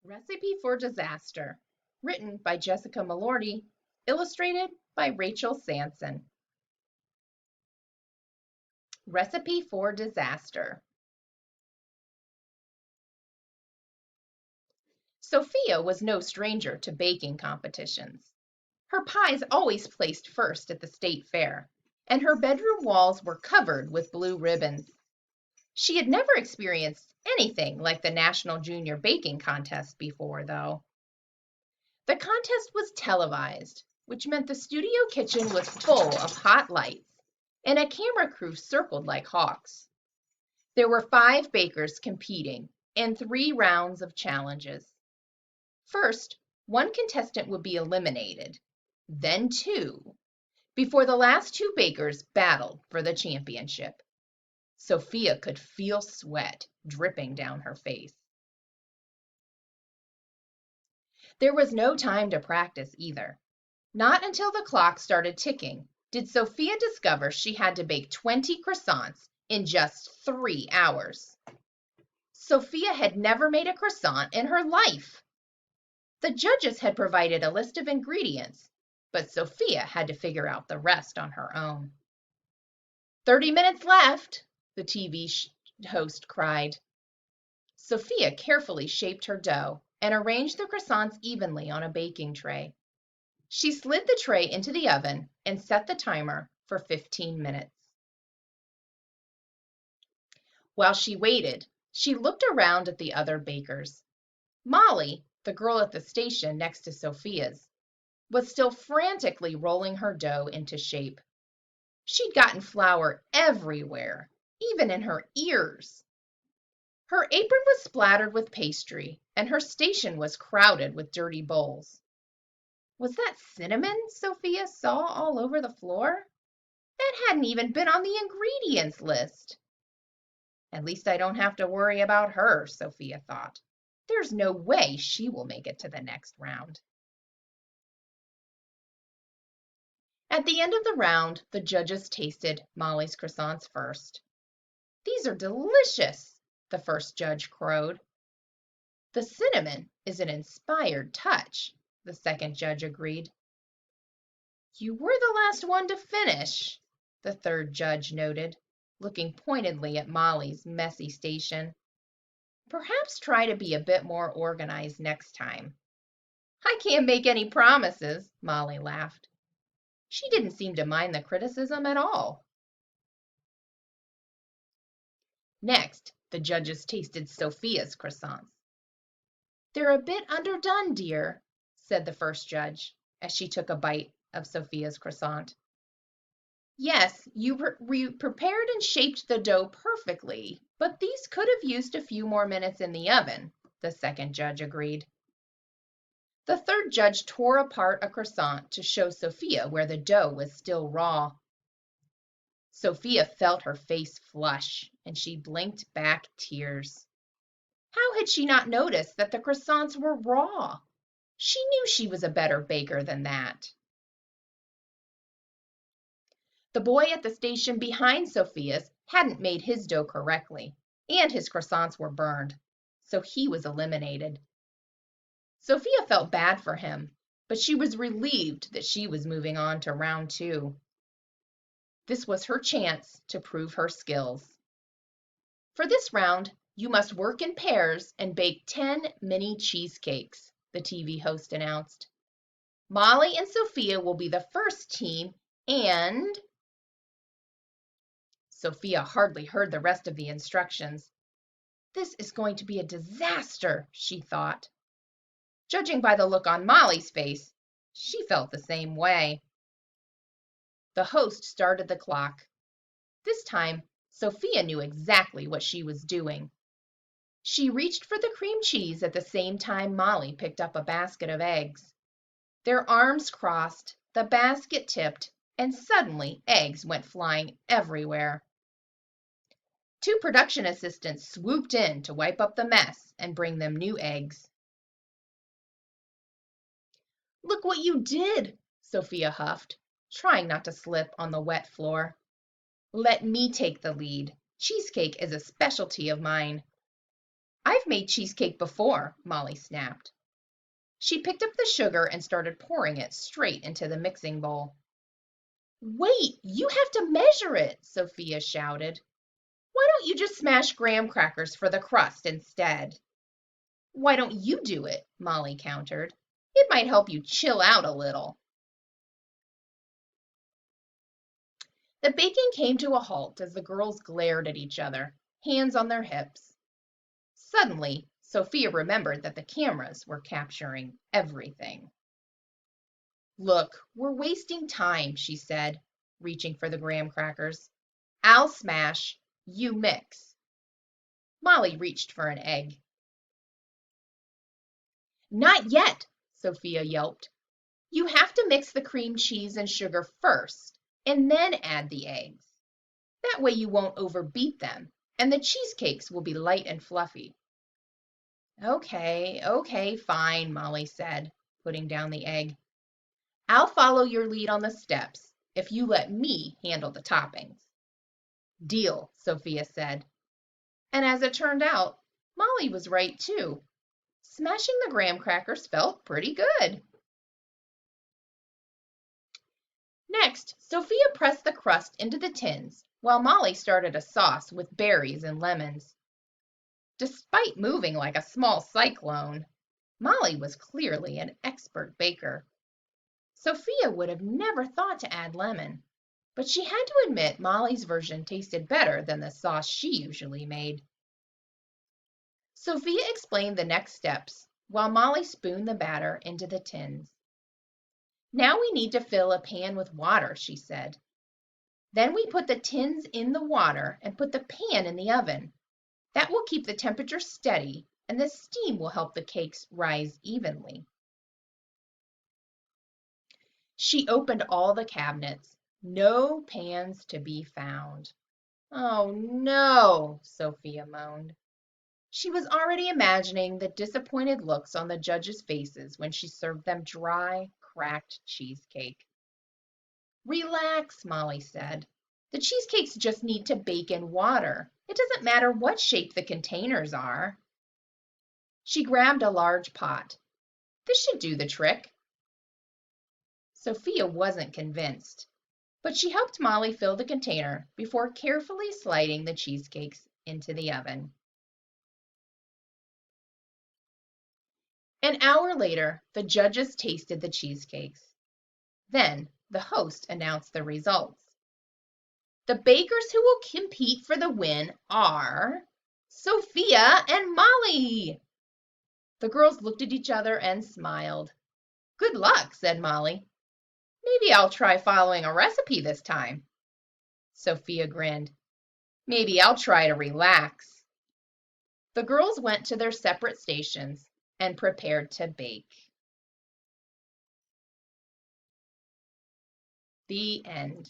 Recipe for Disaster, written by Jessica Malorty, illustrated by Rachel Sanson. Recipe for Disaster. Sophia was no stranger to baking competitions. Her pies always placed first at the state fair, and her bedroom walls were covered with blue ribbons. She had never experienced anything like the National Junior Baking Contest before, though. The contest was televised, which meant the studio kitchen was full of hot lights, and a camera crew circled like hawks. There were 5 bakers competing and 3 rounds of challenges. First, one contestant would be eliminated, then 2, before the last 2 bakers battled for the championship. Sophia could feel sweat dripping down her face. There was no time to practice either. Not until the clock started ticking did Sophia discover she had to bake 20 croissants in just 3 hours. Sophia had never made a croissant in her life. The judges had provided a list of ingredients, but Sophia had to figure out the rest on her own. 30 minutes left, the TV host cried. Sophia carefully shaped her dough and arranged the croissants evenly on a baking tray. She slid the tray into the oven and set the timer for 15 minutes. While she waited, she looked around at the other bakers. Molly, the girl at the station next to Sophia's, was still frantically rolling her dough into shape. She'd gotten flour everywhere, even in her ears. Her apron was splattered with pastry, and her station was crowded with dirty bowls. Was that cinnamon Sophia saw all over the floor? That hadn't even been on the ingredients list. At least I don't have to worry about her, Sophia thought. There's no way she will make it to the next round. At the end of the round, the judges tasted Molly's croissants first. "These are delicious," the first judge crowed. "The cinnamon is an inspired touch," the second judge agreed. "You were the last one to finish," the third judge noted, looking pointedly at Molly's messy station. "Perhaps try to be a bit more organized next time." "I can't make any promises," Molly laughed. She didn't seem to mind the criticism at all. Next, the judges tasted Sophia's croissants. "They're a bit underdone, dear," said the first judge, as she took a bite of Sophia's croissant. "Yes, you prepared and shaped the dough perfectly, but these could have used a few more minutes in the oven," the second judge agreed. The third judge tore apart a croissant to show Sophia where the dough was still raw. Sophia felt her face flush, and she blinked back tears. How had she not noticed that the croissants were raw? She knew she was a better baker than that. The boy at the station behind Sophia's hadn't made his dough correctly, and his croissants were burned, so he was eliminated. Sophia felt bad for him, but she was relieved that she was moving on to round 2. This was her chance to prove her skills. "For this round, you must work in pairs and bake 10 mini cheesecakes," the TV host announced. "Molly and Sophia will be the first team, and—" Sophia hardly heard the rest of the instructions. This is going to be a disaster, she thought. Judging by the look on Molly's face, she felt the same way. The host started the clock. This time, Sophia knew exactly what she was doing. She reached for the cream cheese at the same time Molly picked up a basket of eggs. Their arms crossed, the basket tipped, and suddenly eggs went flying everywhere. 2 production assistants swooped in to wipe up the mess and bring them new eggs. "Look what you did," Sophia huffed, trying not to slip on the wet floor. "Let me take the lead. Cheesecake is a specialty of mine." I've made cheesecake before, Molly snapped. She picked up the sugar and started pouring it straight into the mixing bowl. Wait, you have to measure it, Sophia shouted. Why don't you just smash graham crackers for the crust instead? Why don't you do it? Molly countered. It might help you chill out a little. The baking came to a halt as the girls glared at each other, hands on their hips. Suddenly, Sophia remembered that the cameras were capturing everything. Look, we're wasting time, she said, reaching for the graham crackers. I'll smash, you mix. Molly reached for an egg. Not yet, Sophia yelped. You have to mix the cream cheese and sugar first, and then add the eggs. That way you won't overbeat them, and the cheesecakes will be light and fluffy. Okay, fine, Molly said, putting down the egg. I'll follow your lead on the steps if you let me handle the toppings. Deal, Sophia said. And as it turned out, Molly was right too. Smashing the graham crackers felt pretty good. Next, Sophia pressed the crust into the tins while Molly started a sauce with berries and lemons. Despite moving like a small cyclone, Molly was clearly an expert baker. Sophia would have never thought to add lemon, but she had to admit Molly's version tasted better than the sauce she usually made. Sophia explained the next steps while Molly spooned the batter into the tins. Now we need to fill a pan with water, she said. Then we put the tins in the water and put the pan in the oven. That will keep the temperature steady, and the steam will help the cakes rise evenly. She opened all the cabinets. No pans to be found. Oh no, Sophia moaned. She was already imagining the disappointed looks on the judges' faces when she served them dry, cracked cheesecake. Relax, Molly said. The cheesecakes just need to bake in water. It doesn't matter what shape the containers are. She grabbed a large pot. This should do the trick. Sophia wasn't convinced, but she helped Molly fill the container before carefully sliding the cheesecakes into the oven. An hour later, the judges tasted the cheesecakes. Then the host announced the results. The bakers who will compete for the win are Sophia and Molly. The girls looked at each other and smiled. Good luck, said Molly. Maybe I'll try following a recipe this time. Sophia grinned. Maybe I'll try to relax. The girls went to their separate stations and prepared to bake. The end.